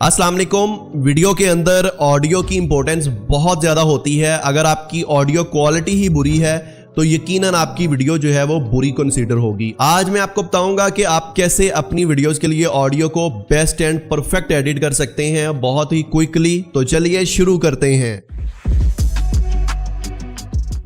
अस्सलाम वालेकुम। वीडियो के अंदर ऑडियो की इंपॉर्टेंस बहुत ज़्यादा होती है। अगर आपकी ऑडियो क्वालिटी ही बुरी है तो यकीनन आपकी वीडियो जो है वो बुरी कंसीडर होगी। आज मैं आपको बताऊंगा कि आप कैसे अपनी वीडियोस के लिए ऑडियो को बेस्ट एंड परफेक्ट एडिट कर सकते हैं बहुत ही क्विकली। तो चलिए शुरू करते हैं।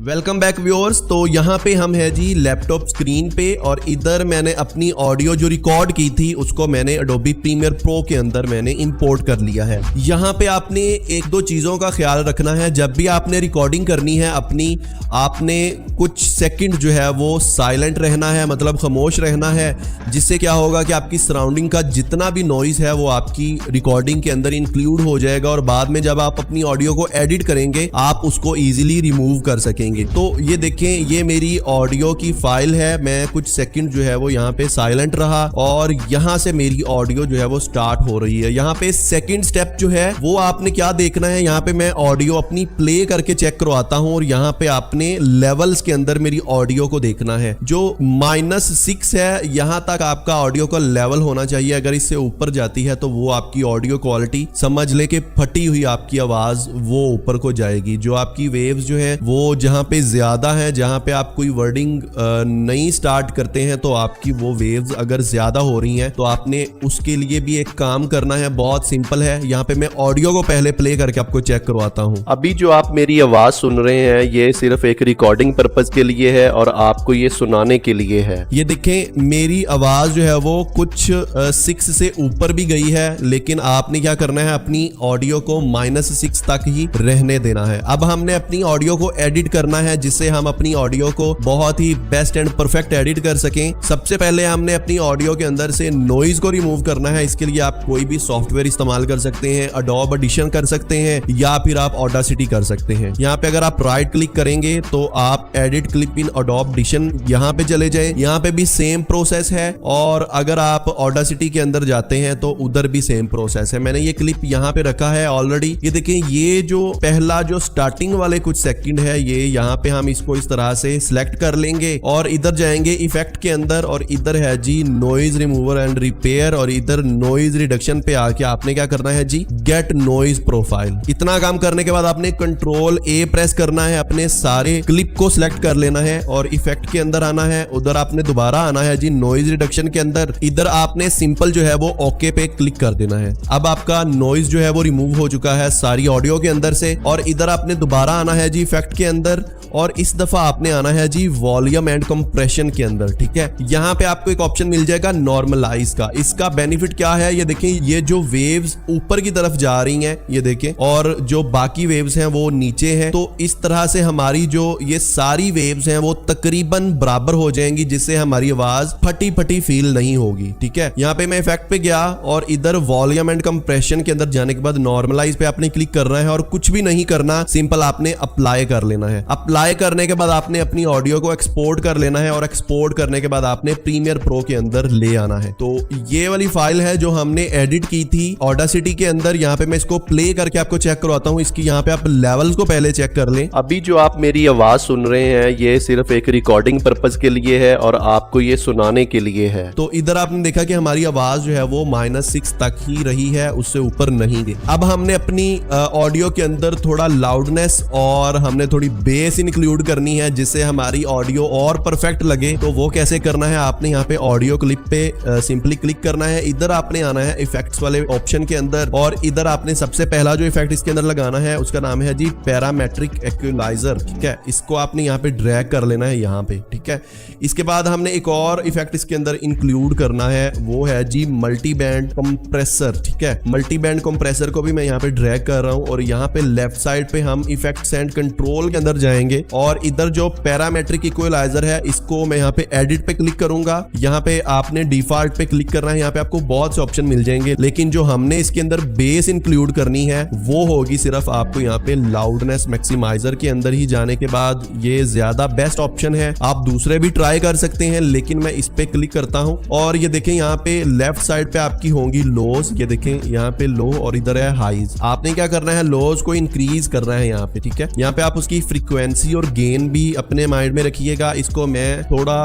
Welcome back viewers. तो यहाँ पे हम है जी लैपटॉप स्क्रीन पे और इधर मैंने अपनी ऑडियो जो रिकॉर्ड की थी उसको मैंने एडोबी प्रीमियर प्रो के अंदर मैंने इंपोर्ट कर लिया है। यहाँ पे आपने एक दो चीज़ों का ख्याल रखना है। जब भी आपने रिकॉर्डिंग करनी है अपनी, आपने कुछ सेकंड जो है वो साइलेंट रहना है, मतलब खामोश रहना है, जिससे क्या होगा कि आपकी सराउंडिंग का जितना भी नॉइज़ है वो आपकी रिकॉर्डिंग के अंदर इंक्लूड हो जाएगा और बाद में जब आप अपनी ऑडियो को एडिट करेंगे आप उसको ईजिली रिमूव कर सकेंगे। तो ये देखें, ये मेरी ऑडियो की फाइल है। मैं कुछ सेकंड जो है वो यहाँ पे साइलेंट रहा और यहाँ से मेरी ऑडियो जो है वो स्टार्ट हो रही है। यहाँ पे सेकंड स्टेप जो है वो आपने क्या देखना है, यहाँ पे मैं ऑडियो अपनी प्ले करके चेक करवाता हूँ और यहाँ पे आपने लेवल्स के अंदर मेरी ऑडियो को देखना है। जो -6 है यहाँ तक आपका ऑडियो का लेवल होना चाहिए। अगर इससे ऊपर जाती है तो वो आपकी ऑडियो क्वालिटी समझ ले कि फटी हुई आपकी आवाज वो ऊपर को जाएगी। जो आपकी वेव्स जो है वो जहाँ पे ज्यादा है, जहां पे आप कोई वर्डिंग नहीं स्टार्ट करते हैं तो आपकी वो वेव्स अगर ज्यादा हो रही हैं तो आपने उसके लिए भी एक काम करना है। बहुत सिंपल है। यहाँ पे मैं ऑडियो को पहले प्ले करके आपको चेक करवाता हूँ। अभी जो आप मेरी आवाज सुन रहे हैं ये सिर्फ एक रिकॉर्डिंग पर्पस के लिए है और आपको ये सुनाने के लिए है। ये देखें, मेरी आवाज जो है वो कुछ 6 से ऊपर भी गई है, लेकिन आपने क्या करना है, अपनी ऑडियो को -6 तक ही रहने देना है। अब हमने अपनी ऑडियो को एडिट करना है जिससे हम अपनी ऑडियो को बहुत ही बेस्ट एंड परफेक्ट एडिट कर सकें। सबसे पहले हमने अपनी ऑडियो के अंदर से नॉइज को रिमूव करना है। इसके लिए आप कोई भी सॉफ्टवेयर इस्तेमाल कर सकते हैं, अडोब ऑडिशन कर सकते हैं या फिर आप ऑडासिटी कर सकते हैं। यहाँ पे अगर आप राइट क्लिक करेंगे तो आप एडिट क्लिप इन अडोब ऑडिशन यहाँ पे चले जाए। यहाँ पे भी सेम प्रोसेस है और अगर आप ऑडासिटी के अंदर जाते हैं तो उधर भी सेम प्रोसेस है। मैंने ये क्लिप यहाँ पे रखा है ऑलरेडी। ये देखें, ये जो पहला जो स्टार्टिंग वाले कुछ सेकंड है ये यहाँ पे हम इसको इस तरह से सिलेक्ट कर लेंगे और इधर जाएंगे इफेक्ट के अंदर और इधर है जी नॉइज रिमूवर एंड रिपेयर और इधर नॉइज रिडक्शन पे आके आपने क्या करना है जी, गेट नॉइज प्रोफाइल। इतना काम करने के बाद आपने Ctrl+A प्रेस करना है, अपने सारे क्लिप को सिलेक्ट कर लेना है और इफेक्ट के अंदर आना है। उधर आपने दोबारा आना है जी नॉइज रिडक्शन के अंदर। इधर आपने सिंपल जो है वो ओके पे क्लिक कर देना है। अब आपका नॉइज जो है वो रिमूव हो चुका है सारी ऑडियो के अंदर से। और इधर आपने दोबारा आना है जी इफेक्ट के अंदर और इस दफा आपने आना है जी वॉल्यूम एंड कंप्रेशन के अंदर। ठीक है, यहाँ पे आपको एक ऑप्शन मिल जाएगा नॉर्मलाइज का। इसका बेनिफिट क्या है, ये देखें, ये जो वेव्स ऊपर की तरफ जा रही हैं ये देखें और जो बाकी वेव्स हैं वो नीचे हैं, तो इस तरह से हमारी जो ये सारी वेव्स हैं वो तकरीबन बराबर हो जाएंगी जिससे हमारी आवाज फटी फटी फील नहीं होगी। ठीक है, यहाँ पे मैं इफेक्ट पे गया और इधर वॉल्यूम एंड कंप्रेशन के अंदर जाने के बाद नॉर्मलाइज पे आपने क्लिक करना है और कुछ भी नहीं करना, सिंपल आपने अप्लाई कर लेना है। अप्लाई करने के बाद आपने अपनी ऑडियो को एक्सपोर्ट कर लेना है और एक्सपोर्ट करने के बाद आपने प्रीमियर प्रो के अंदर ले आना है। तो ये वाली फाइल है जो हमने एडिट की थी ऑडासिटी के अंदर। यहाँ पे मैं इसको प्ले करके आपको चेक करवाता हूँ। इसकी यहाँ पे आप लेवल्स को पहले चेक कर लें। अभी जो आप मेरी आवाज सुन रहे हैं ये सिर्फ एक रिकॉर्डिंग पर्पस के लिए है और आपको ये सुनाने के लिए है। तो इधर आपने देखा कि हमारी आवाज जो है वो -6 तक ही रही है, उससे ऊपर नहीं गई। अब हमने अपनी ऑडियो के अंदर थोड़ा लाउडनेस और हमने थोड़ी बेस इंक्लूड करनी है जिससे हमारी ऑडियो और परफेक्ट लगे। तो वो कैसे करना है, आपने यहाँ पे ऑडियो क्लिप पे सिंपली क्लिक करना है। इधर आपने आना है इफेक्ट्स वाले ऑप्शन के अंदर और इधर आपने सबसे पहला जो इफेक्ट इसके अंदर लगाना है उसका नाम है जी पैरामेट्रिक इक्वलाइजर। ठीक है, इसको आपने यहाँ पे ड्रैग कर लेना है यहाँ पे। ठीक है, इसके बाद हमने एक और इफेक्ट इसके अंदर इंक्लूड करना है, वो है जी मल्टी बैंड कंप्रेसर। ठीक है, मल्टी बैंड कंप्रेसर को भी मैं यहाँ पे ड्रैग कर रहा हूँ और यहाँ पे लेफ्ट साइड पे हम इफेक्ट्स एंड कंट्रोल के अंदर जाएंगे और इधर जो पैरामेट्रिक इक्वलाइजर है इसको मैं यहाँ पे एडिट पे क्लिक करूंगा। यहाँ पे आपने डिफॉल्ट पे क्लिक करना है। यहाँ पे आपको बहुत से ऑप्शन मिल जाएंगे, लेकिन जो हमने इसके अंदर बेस इंक्लूड करनी है वो होगी सिर्फ आपको यहाँ पे लाउडनेस मैक्सिमाइजर के अंदर ही जाने के बाद। ये ज्यादा बेस्ट ऑप्शन है, आप दूसरे भी ट्राई कर सकते हैं, लेकिन मैं इस पे क्लिक करता हूँ और ये देखें यहाँ पे लेफ्ट साइड पे आपकी होंगी लोज। ये देखें यहाँ पे लो और इधर है हाइज। आपने क्या करना है, लोज को इंक्रीज करना है यहाँ पे। ठीक है, यहाँ पे आप उसकी फ्रीक्वेंसी और गेन भी अपने माइंड में रखिएगा। इसको मैं थोड़ा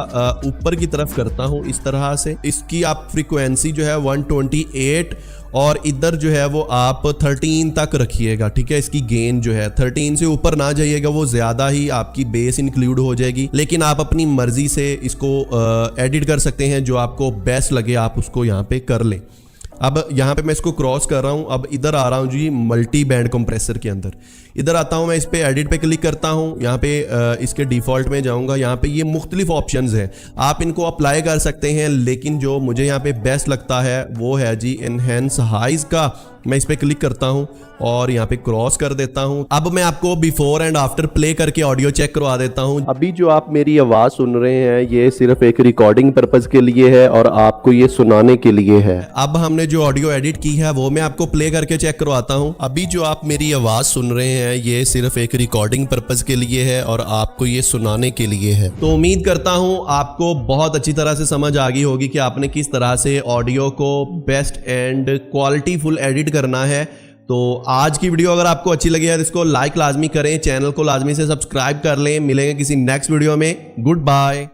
ऊपर की तरफ करता हूँ इस तरह से। इसकी आप फ्रीक्वेंसी जो है 128 और इधर जो है वो आप 13 तक रखिएगा, ठीक है। इसकी गेन जो है 13 से ऊपर ना जाइएगा, वो ज़्यादा ही आपकी बेस इंक्लूड हो जाएगी। लेकिन आप अपनी मर्जी से इसको एडिट कर सकते हैं, जो आपको बेस्ट लगे आप उसको यहाँ पे कर लें। अब यहाँ पे मैं इसको क्रॉस कर रहा हूँ, अब इधर आ रहा हूँ जी मल्टी बैंड कंप्रेसर के अंदर। इधर आता हूँ मैं, इस पे एडिट पे क्लिक करता हूँ, यहाँ पे इसके डिफ़ॉल्ट में जाऊँगा। यहाँ पे ये मुख्तलिफ ऑप्शंस हैं, आप इनको अप्लाई कर सकते हैं, लेकिन जो मुझे यहाँ पे बेस्ट लगता है वो है जी एनहेंस हाइज का। मैं इस पे क्लिक करता हूँ और यहाँ पे क्रॉस कर देता हूँ। अब मैं आपको बिफोर एंड आफ्टर प्ले करके ऑडियो चेक करवा देता हूँ। अभी जो आप मेरी आवाज़ सुन रहे हैं ये सिर्फ एक रिकॉर्डिंग पर्पज़ के लिए है और आपको ये सुनाने के लिए है। अब हमने जो ऑडियो एडिट की है वो मैं आपको प्ले करके चेक करवाता हूँ। अभी जो आप मेरी आवाज़ सुन रहे हैं ये सिर्फ एक रिकॉर्डिंग पर्पज़ के लिए है और आपको ये सुनाने के लिए है। तो उम्मीद करता हूँ आपको बहुत अच्छी तरह से समझ आ गई होगी कि आपने किस तरह से ऑडियो को best and quality full edit करना है। तो आज की वीडियो अगर आपको अच्छी लगी है तो इसको लाइक लाजमी करें, चैनल को लाजमी से सब्सक्राइब कर लें। मिलेंगे किसी नेक्स्ट वीडियो में। Good bye.